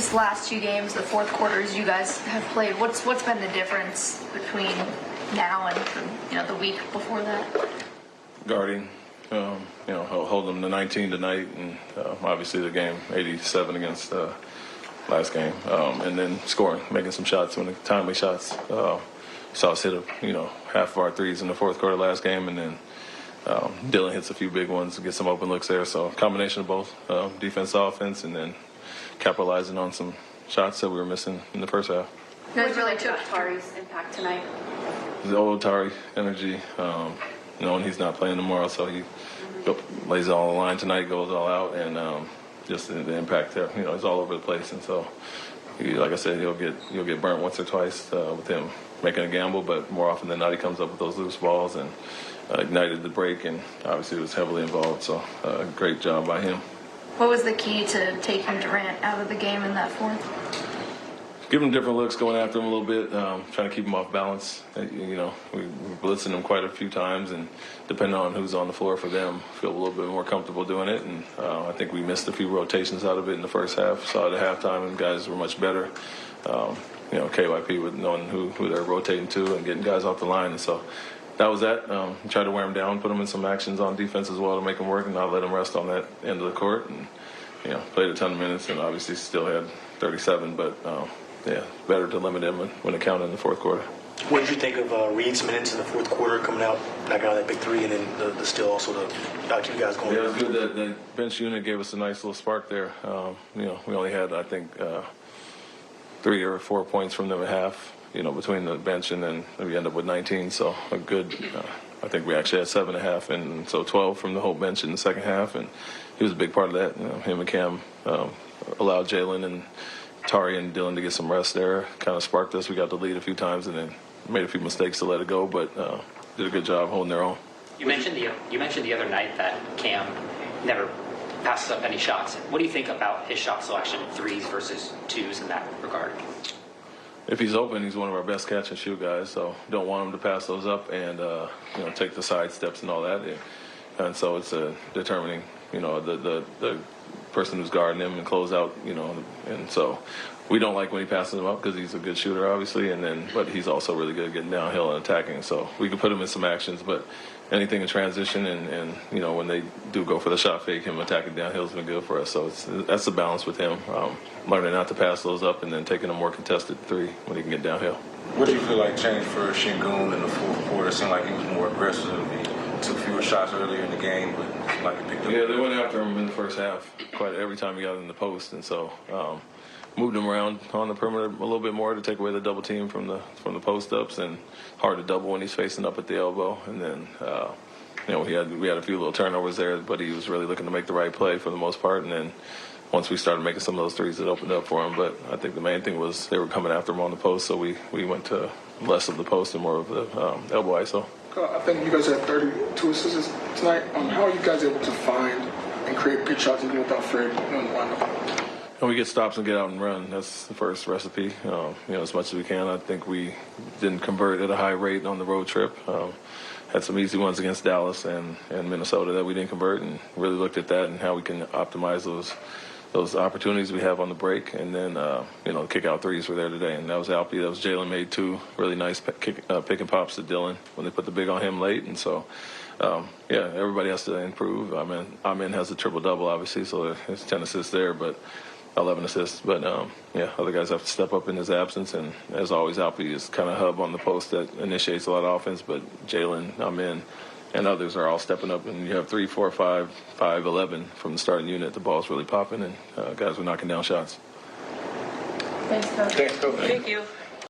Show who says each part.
Speaker 1: these last two games, the fourth quarters you guys have played, what's been the difference between now and the week before that?
Speaker 2: Guarding, hold them to 19 tonight, and obviously the game 87 against last game, and then scoring, making some shots, timely shots. Saw us hit half of our threes in the fourth quarter last game, and then Dylan hits a few big ones to get some open looks there. So a combination of both defense, offense, and then capitalizing on some shots that we were missing in the first half.
Speaker 3: You guys really took Tari's impact tonight.
Speaker 2: The old Tari energy, knowing he's not playing tomorrow, so he lays it all on the line tonight, goes all out, and just the impact there. He's all over the place, and so like I said, you'll get burnt once or twice with him making a gamble, but more often than not, he comes up with those loose balls and ignited the break, and obviously was heavily involved. So great job by him.
Speaker 1: What was the key to taking Durant out of the game in that fourth?
Speaker 2: Give him different looks, going after him a little bit, trying to keep him off balance. We blitzing him quite a few times, and depending on who's on the floor for them, feel a little bit more comfortable doing it. And I think we missed a few rotations out of it in the first half. Saw it at halftime, and guys were much better. KYP with knowing who they're rotating to and getting guys off the line. And so that was that. Tried to wear them down, put them in some actions on defense as well to make them work, and not let them rest on that end of the court. And played a ton of minutes, and obviously still had 37, but better to limit him when it counted in the fourth quarter.
Speaker 4: What did you think of Reed's minutes in the fourth quarter, coming out, knocking out that big three, and then the still also the you guys going?
Speaker 2: Yeah, it was good that the bench unit gave us a nice little spark there. We only had, I think, 3 or 4 points from them at half, between the bench, and then we end up with 19. So a good, I think we actually had 7.5, and so 12 from the whole bench in the second half, and he was a big part of that. Him and Cam allowed Jalen and Tari and Dylan to get some rest there. Kind of sparked us. We got the lead a few times and then made a few mistakes to let it go, but did a good job holding their own.
Speaker 5: You mentioned the other night that Cam never passes up any shots. What do you think about his shot selection, threes versus twos, in that regard?
Speaker 2: If he's open, he's one of our best catch and shoot guys, so don't want him to pass those up and take the side steps and all that. And so it's determining the person who's guarding him and close out, and so we don't like when he passes them up because he's a good shooter, obviously, but he's also really good at getting downhill and attacking. So we can put him in some actions, but anything in transition and when they do go for the shot fake, him attacking downhill has been good for us. So that's the balance with him, learning not to pass those up and then taking a more contested three when he can get downhill.
Speaker 6: What do you feel like changed for Sengun in the fourth quarter? It seemed like he was more aggressive. He took fewer shots earlier in the game, but it seemed like he picked up.
Speaker 2: Yeah, they went after him in the first half quite every time he got in the post, and so moved him around on the perimeter a little bit more to take away the double team from the post ups, and hard to double when he's facing up at the elbow. And then we had a few little turnovers there, but he was really looking to make the right play for the most part. And then once we started making some of those threes, it opened up for him. But I think the main thing was they were coming after him on the post, so we went to less of the post and more of the elbow ISO.
Speaker 7: I think you guys had 32 assists tonight. How are you guys able to find and create good shots even without Fred in the lineup?
Speaker 2: And we get stops and get out and run. That's the first recipe. As much as we can. I think we didn't convert at a high rate on the road trip. Had some easy ones against Dallas and Minnesota that we didn't convert, and really looked at that and how we can optimize those opportunities we have on the break. And then, kick out threes were there today. And that was Alpy. That was Jalen made 2 really nice pick and pops to Dylan when they put the big on him late. And so, everybody has to improve. Ime has a triple-double, obviously, so there's 10 assists there, but 11 assists. But, other guys have to step up in his absence. And as always, Alpy is kind of hub on the post that initiates a lot of offense. But Jalen, Ime, and others are all stepping up. And you have 3, 4, 5, 11 from the starting unit. The ball's really popping, and guys were knocking down shots.
Speaker 3: Thanks, Coach.
Speaker 4: Thanks, Coach.
Speaker 3: Thank you.